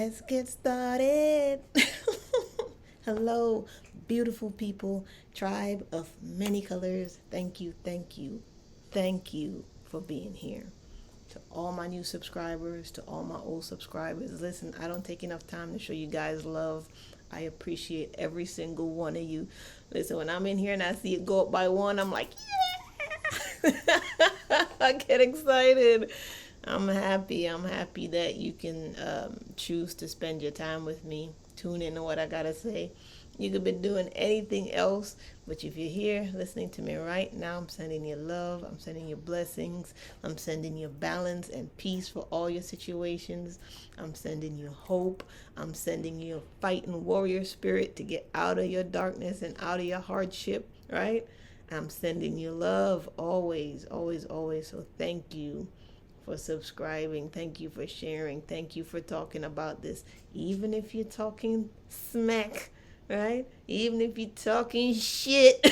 Let's get started. Hello, beautiful people, tribe of many colors. Thank you, thank you, thank you for being here. To all my new subscribers, to all my old subscribers, listen, I don't take enough time to show you guys love. I appreciate every single one of you. Listen, when I'm in here and I see it go up by one, I'm like, yeah! I get excited. I'm happy. I'm happy that you can choose to spend your time with me. Tune in to what I gotta say. You could be doing anything else, but if you're here listening to me right now, I'm sending you love. I'm sending you blessings. I'm sending you balance and peace for all your situations. I'm sending you hope. I'm sending you a fighting warrior spirit to get out of your darkness and out of your hardship, right? I'm sending you love always, always, always. So thank you for subscribing. Thank you for sharing. Thank you for talking about this. Even if you're talking smack, right? Even if you're talking shit,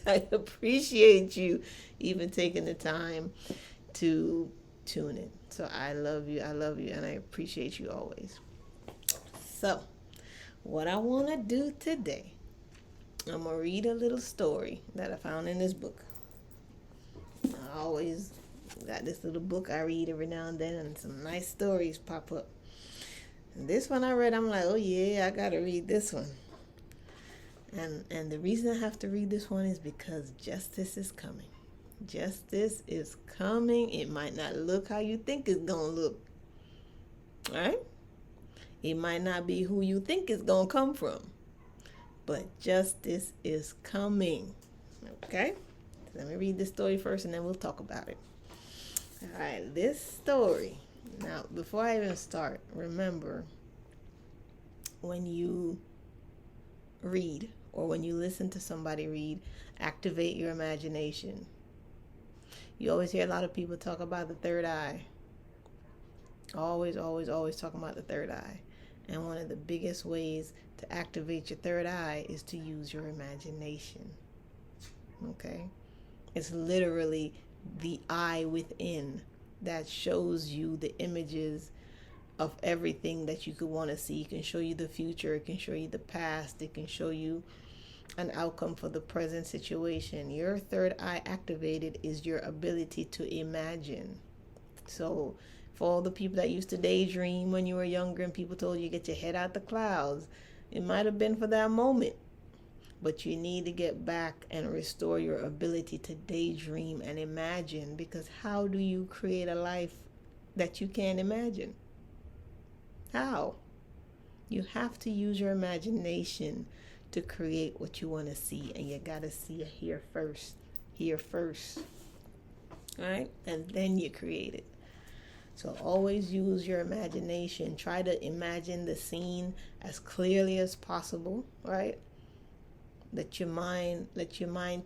I appreciate you even taking the time to tune in. So I love you. I love you. And I appreciate you always. So, what I want to do today, I'm going to read a little story that I found in this book. I always got this little book I read every now and then, and some nice stories pop up. And this one I read, I'm like, oh yeah, I gotta read this one. And the reason I have to read this one is because justice is coming. Justice is coming. It might not look how you think it's gonna look. Right? It might not be who you think it's gonna come from. But justice is coming. Okay? Let me read this story first and then we'll talk about it. All right, this story. Now, before I even start, remember when you read or when you listen to somebody read, activate your imagination. You always hear a lot of people talk about the third eye. Always, always, always talking about the third eye. And one of the biggest ways to activate your third eye is to use your imagination. Okay? It's literally the eye within that shows you the images of everything that you could want to see. It can show you the future. It can show you the past. It can show you an outcome for the present situation. Your third eye activated is your ability to imagine. So for all the people that used to daydream when you were younger and people told you get your head out the clouds, it might have been for that moment. But you need to get back and restore your ability to daydream and imagine, because how do you create a life that you can't imagine? How? You have to use your imagination to create what you want to see, and you got to see it here first. Here first. All right? And then you create it. So always use your imagination. Try to imagine the scene as clearly as possible, right? Let your mind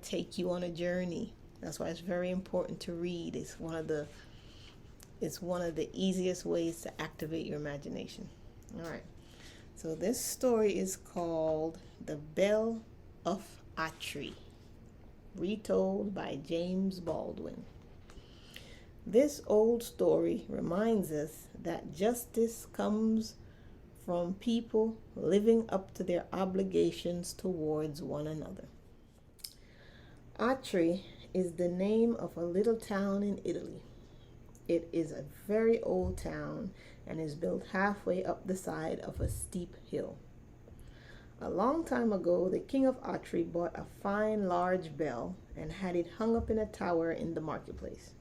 take you on a journey. That's why it's very important to read. It's one of the easiest ways to activate your imagination. All right. So this story is called The Bell of Atri, retold by James Baldwin. This old story reminds us that justice comes from people living up to their obligations towards one another. Atri is the name of a little town in Italy. It is a very old town and is built halfway up the side of a steep hill. A long time ago, the king of Atri bought a fine large bell and had it hung up in a tower in the marketplace.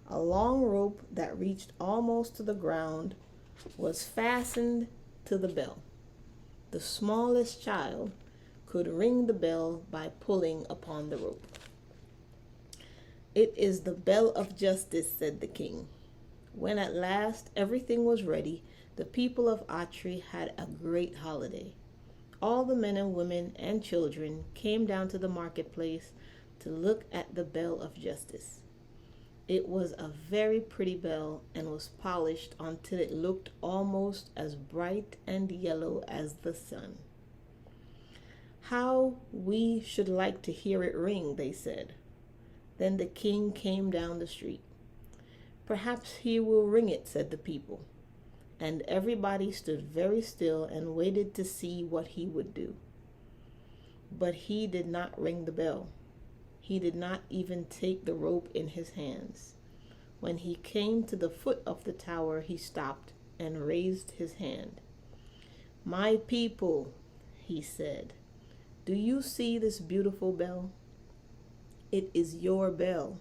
A long rope that reached almost to the ground was fastened to the bell. The smallest child could ring the bell by pulling upon the rope. "It is the bell of justice," said the king. When at last everything was ready, the people of Atri had a great holiday. All the men and women and children came down to the marketplace to look at the bell of justice. It was a very pretty bell and was polished until it looked almost as bright and yellow as the sun. "How we should like to hear it ring," they said. Then the king came down the street. "Perhaps he will ring it," said the people. and everybody stood very still and waited to see what he would do. But he did not ring the bell. He did not even take the rope in his hands. When he came to the foot of the tower, he stopped and raised his hand. "My people," he said, "do you see this beautiful bell? It is your bell,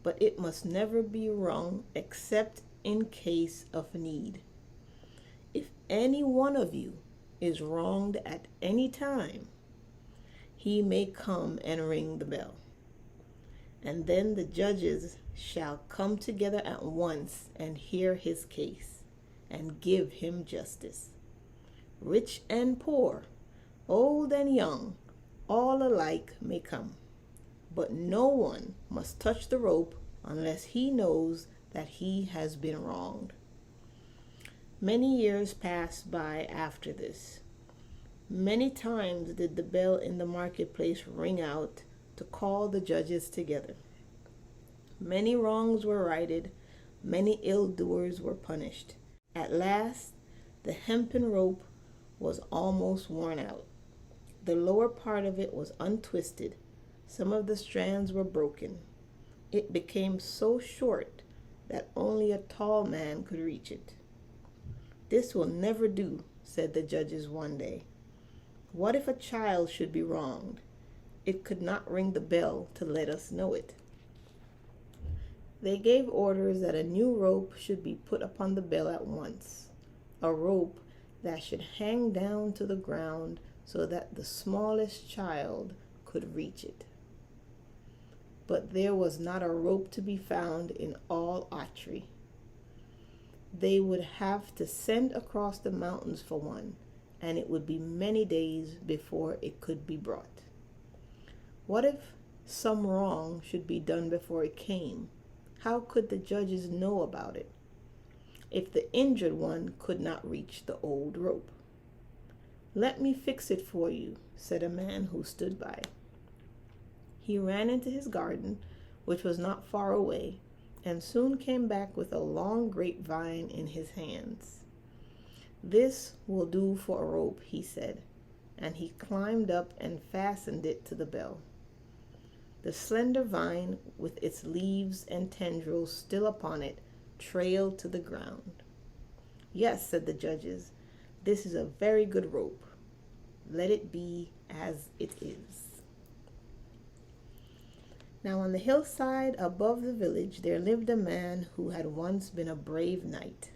but it must never be rung except in case of need. If any one of you is wronged at any time, he may come and ring the bell. And then the judges shall come together at once and hear his case and give him justice. Rich and poor, old and young, all alike may come. But no one must touch the rope unless he knows that he has been wronged." Many years passed by after this. Many times did the bell in the marketplace ring out to call the judges together. Many wrongs were righted, many ill-doers were punished. At last, the hempen rope was almost worn out. The lower part of it was untwisted. Some of the strands were broken. It became so short that only a tall man could reach it. "This will never do," said the judges one day. "What if a child should be wronged? It could not ring the bell to let us know it." They gave orders that a new rope should be put upon the bell at once, a rope that should hang down to the ground so that the smallest child could reach it. But there was not a rope to be found in all Atri. They would have to send across the mountains for one, and it would be many days before it could be brought. What if some wrong should be done before it came? How could the judges know about it if the injured one could not reach the old rope? "Let me fix it for you," said a man who stood by. He ran into his garden, which was not far away, and soon came back with a long grapevine in his hands. "This will do for a rope," he said, and he climbed up and fastened it to the bell. The slender vine, with its leaves and tendrils still upon it, trailed to the ground. "Yes," said the judges, "this is a very good rope. Let it be as it is." Now on the hillside above the village there lived a man who had once been a brave knight.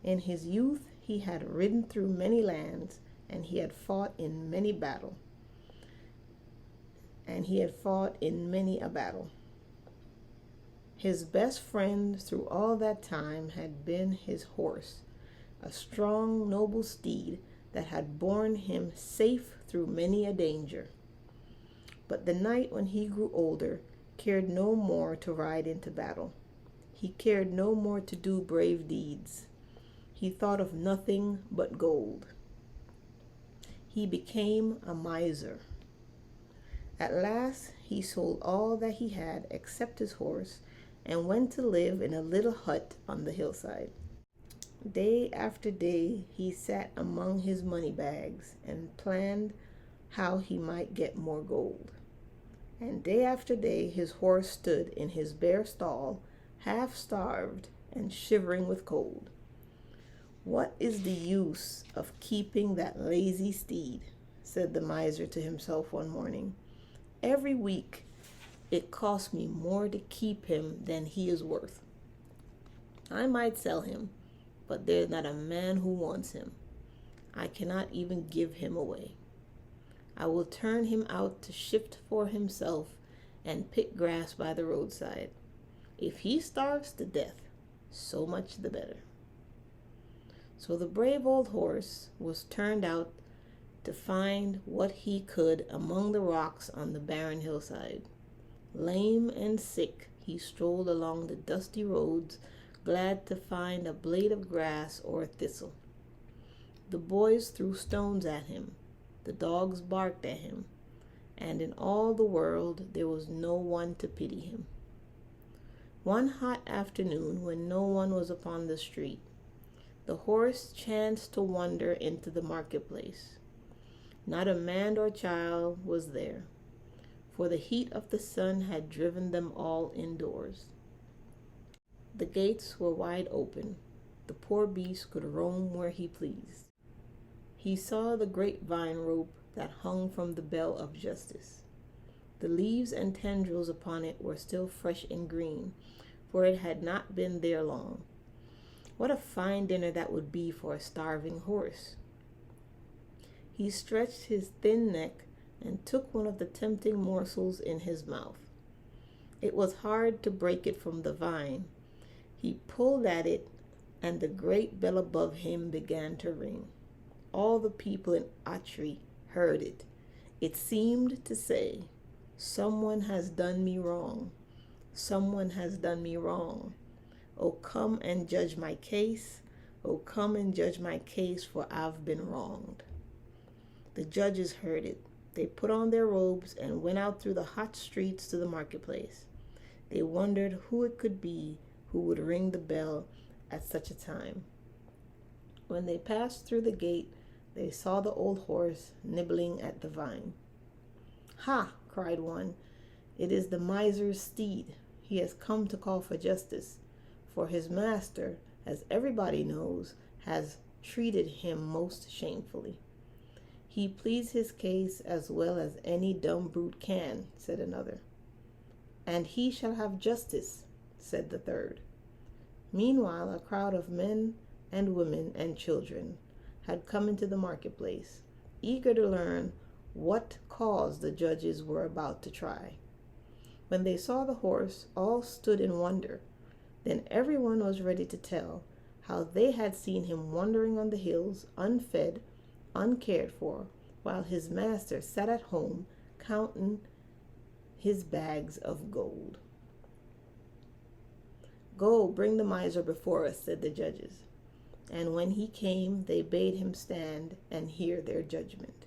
In his youth he had ridden through many lands, and he had fought in many a battle. His best friend through all that time had been his horse, a strong, noble steed that had borne him safe through many a danger. But the knight, when he grew older, cared no more to ride into battle. He cared no more to do brave deeds. He thought of nothing but gold. He became a miser. At last he sold all that he had except his horse and went to live in a little hut on the hillside. Day after day he sat among his money bags and planned how he might get more gold. And day after day his horse stood in his bare stall, half starved and shivering with cold. "What is the use of keeping that lazy steed?" said the miser to himself one morning. "Every week it costs me more to keep him than he is worth. I might sell him, but there's not a man who wants him. I cannot even give him away. I will turn him out to shift for himself and pick grass by the roadside. If he starves to death, so much the better." So the brave old horse was turned out to find what he could among the rocks on the barren hillside. Lame and sick, he strolled along the dusty roads, glad to find a blade of grass or a thistle. The boys threw stones at him, the dogs barked at him, and in all the world there was no one to pity him. One hot afternoon, when no one was upon the street, The horse chanced to wander into the marketplace. Not a man or child was there, for the heat of the sun had driven them all indoors. The gates were wide open. The poor beast could roam where he pleased. He saw the grapevine rope that hung from the bell of justice. The leaves and tendrils upon it were still fresh and green, for it had not been there long. What a fine dinner that would be for a starving horse! He stretched his thin neck and took one of the tempting morsels in his mouth. It was hard to break it from the vine. He pulled at it, and the great bell above him began to ring. All the people in Atri heard it. It seemed to say, "Someone has done me wrong. Someone has done me wrong. Oh, come and judge my case. Oh, come and judge my case, for I've been wronged." The judges heard it. They put on their robes and went out through the hot streets to the marketplace. They wondered who it could be who would ring the bell at such a time. When they passed through the gate, they saw the old horse nibbling at the vine. "Ha!" cried one. "It is the miser's steed. He has come to call for justice, for his master, as everybody knows, has treated him most shamefully." "He pleads his case as well as any dumb brute can," said another. "And he shall have justice," said the third. Meanwhile, a crowd of men and women and children had come into the marketplace, eager to learn what cause the judges were about to try. When they saw the horse, all stood in wonder. Then everyone was ready to tell how they had seen him wandering on the hills, unfed, uncared for, while his master sat at home counting his bags of gold. "Go, bring the miser before us," said the judges. And when he came, they bade him stand and hear their judgment.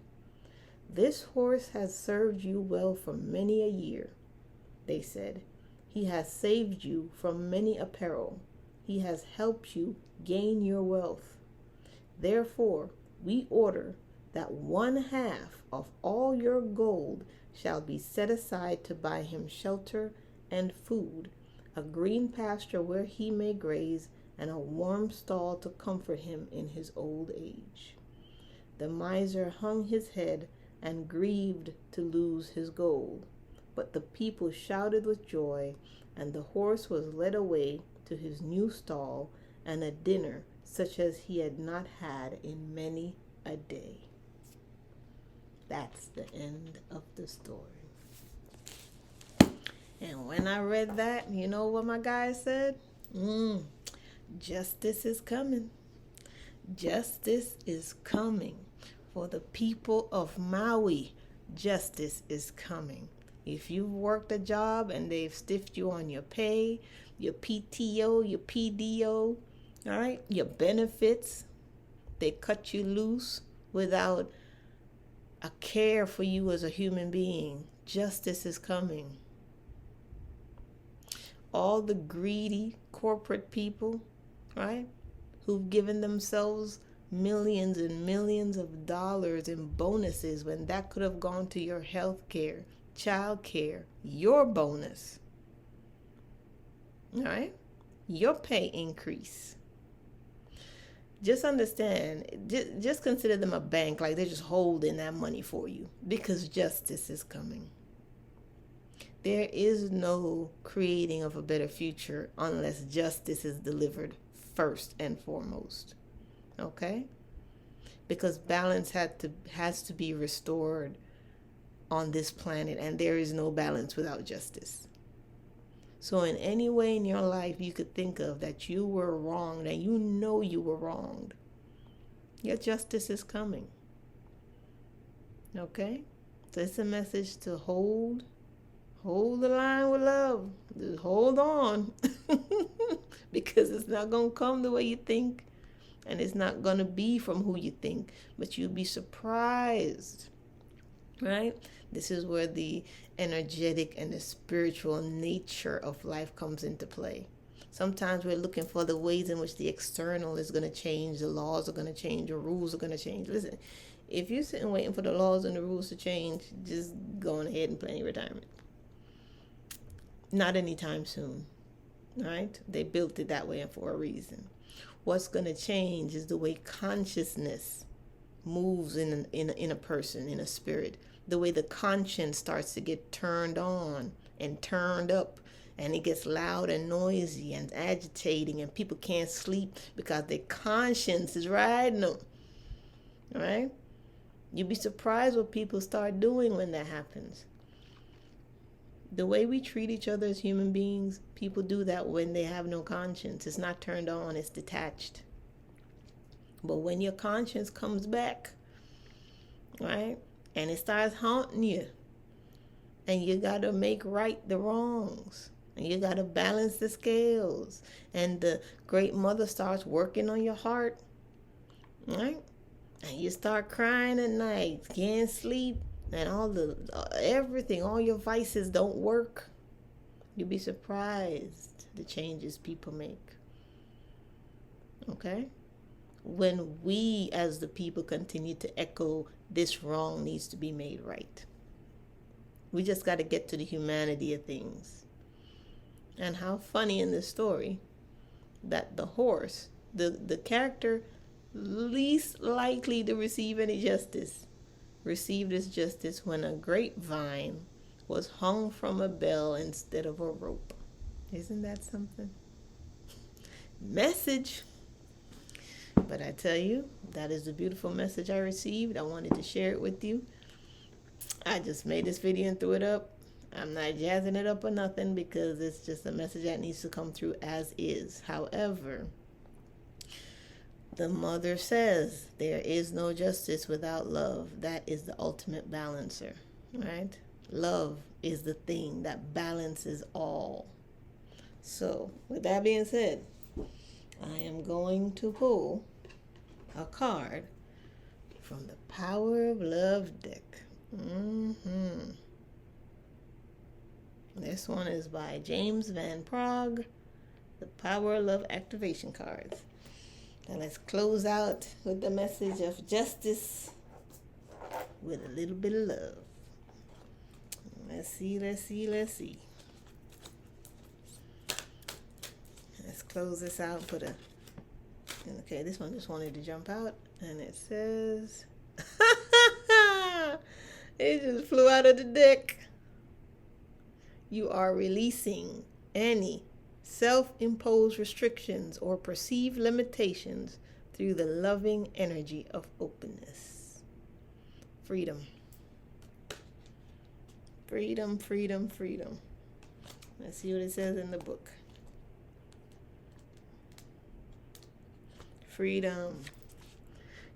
"This horse has served you well for many a year," they said. "He has saved you from many a peril. He has helped you gain your wealth. Therefore, we order that 1/2 of all your gold shall be set aside to buy him shelter and food, a green pasture where he may graze, and a warm stall to comfort him in his old age." The miser hung his head and grieved to lose his gold, but the people shouted with joy, and the horse was led away to his new stall and a dinner such as he had not had in many a day. That's the end of the story. And when I read that, you know what my guy said? Justice is coming. Justice is coming. For the people of Maui, justice is coming. If you've worked a job and they've stiffed you on your pay, your PTO, your PDO, all right, your benefits, they cut you loose without a care for you as a human being, justice is coming. All the greedy corporate people, right, who've given themselves millions and millions of dollars in bonuses when that could have gone to your health care, child care, your bonus, all right, your pay increase. Just understand, just consider them a bank, like they're just holding that money for you, because justice is coming. There is no creating of a better future unless justice is delivered first and foremost. Okay? Because balance has to be restored on this planet, and there is no balance without justice. So in any way in your life you could think of that you were wronged and you know you were wronged, your justice is coming. Okay? So it's a message to hold the line with love. Just hold on. Because it's not going to come the way you think, and it's not going to be from who you think, but you'll be surprised. Right? This is where the energetic and the spiritual nature of life comes into play. Sometimes we're looking for the ways in which the external is going to change, the laws are going to change, the rules are going to change. Listen, if you're sitting waiting for the laws and the rules to change, just go on ahead and plan your retirement. Not anytime soon, right? They built it that way and for a reason. What's going to change is the way consciousness moves in a person, in a spirit. The way the conscience starts to get turned on and turned up, and it gets loud and noisy and agitating, and people can't sleep because their conscience is riding them. All right? You'd be surprised what people start doing when that happens. The way we treat each other as human beings, people do that when they have no conscience. It's not turned on, it's detached. But when your conscience comes back, right, and it starts haunting you, and you got to make right the wrongs, and you got to balance the scales, and the great mother starts working on your heart, right, and you start crying at night, can't sleep, and everything, all your vices don't work, you'll be surprised the changes people make. Okay? When we as the people continue to echo, this wrong needs to be made right. We just got to get to the humanity of things. And how funny in this story that the horse, the character least likely to receive any justice, received his justice when a grapevine was hung from a bell instead of a rope. Isn't that something? Message. But I tell you, that is the beautiful message I received. I wanted to share it with you. I just made this video and threw it up. I'm not jazzing it up or nothing because it's just a message that needs to come through as is. However, the mother says there is no justice without love. That is the ultimate balancer, right? Love is the thing that balances all. So, with that being said, I am going to pull a card from the Power of Love deck. This one is by James Van Prague, the Power of Love activation cards. Now let's close out with the message of justice with a little bit of love. Let's see. Let's close this out and put a... Okay, this one just wanted to jump out, and it says... It just flew out of the deck. You are releasing any self-imposed restrictions or perceived limitations through the loving energy of openness. Freedom. Freedom, freedom, freedom. Let's see what it says in the book. Freedom.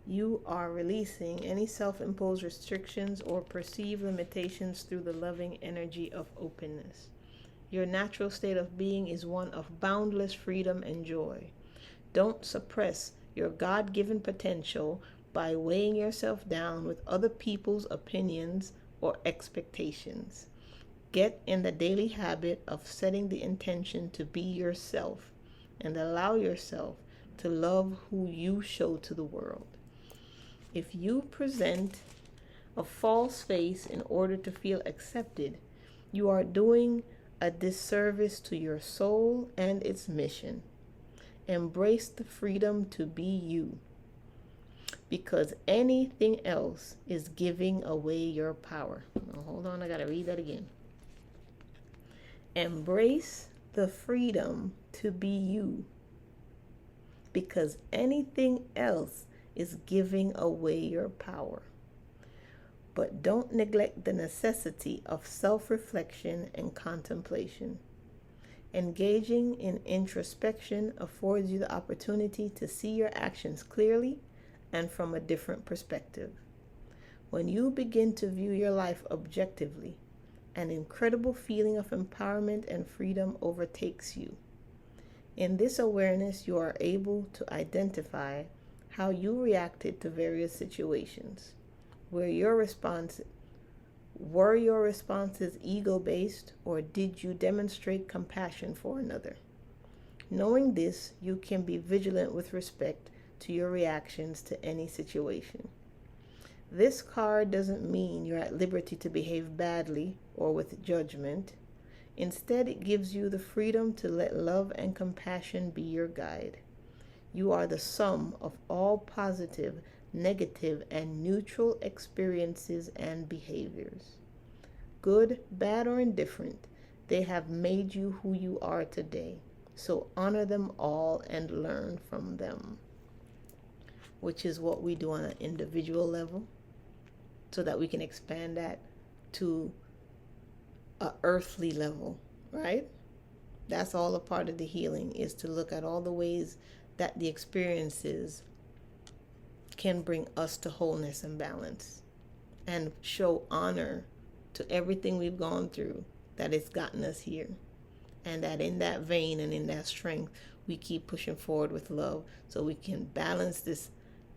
You are releasing any self-imposed restrictions or perceived limitations through the loving energy of openness. Your natural state of being is one of boundless freedom and joy. Don't suppress your God-given potential by weighing yourself down with other people's opinions or expectations. Get in the daily habit of setting the intention to be yourself and allow yourself to love who you show to the world. If you present a false face in order to feel accepted, you are doing a disservice to your soul and its mission. Embrace the freedom to be you, because anything else is giving away your power. Oh, hold on, I gotta read that again. Embrace the freedom to be you, because anything else is giving away your power. But don't neglect the necessity of self-reflection and contemplation. Engaging in introspection affords you the opportunity to see your actions clearly and from a different perspective. When you begin to view your life objectively, an incredible feeling of empowerment and freedom overtakes you. In this awareness, you are able to identify how you reacted to various situations. Were your responses ego-based, or did you demonstrate compassion for another? Knowing this, you can be vigilant with respect to your reactions to any situation. This card doesn't mean you're at liberty to behave badly or with judgment. Instead, it gives you the freedom to let love and compassion be your guide. You are the sum of all positive, negative, and neutral experiences and behaviors. Good, bad, or indifferent, they have made you who you are today. So honor them all and learn from them, which is what we do on an individual level, so that we can expand that to a earthly level, right? That's all a part of the healing, is to look at all the ways that the experiences can bring us to wholeness and balance, and show honor to everything we've gone through that has gotten us here. And that in that vein and in that strength, we keep pushing forward with love, so we can balance this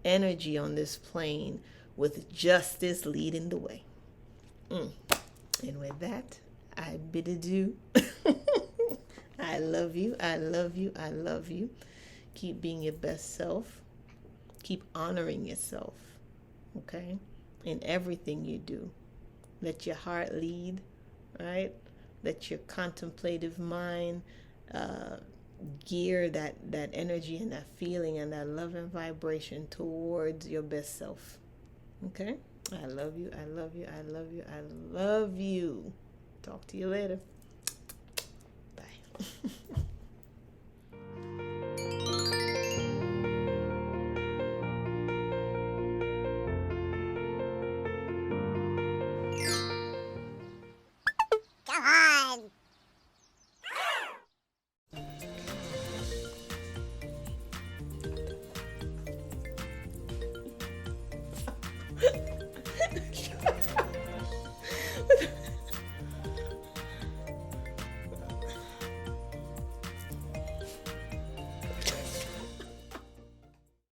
energy on this plane with justice leading the way. And with that, I bid adieu. I love you. I love you. I love you. Keep being your best self. Keep honoring yourself, okay? In everything you do. Let your heart lead, right? Let your contemplative mind gear that energy and that feeling and that love and vibration towards your best self, okay? I love you. I love you. I love you. I love you. Talk to you later. Bye.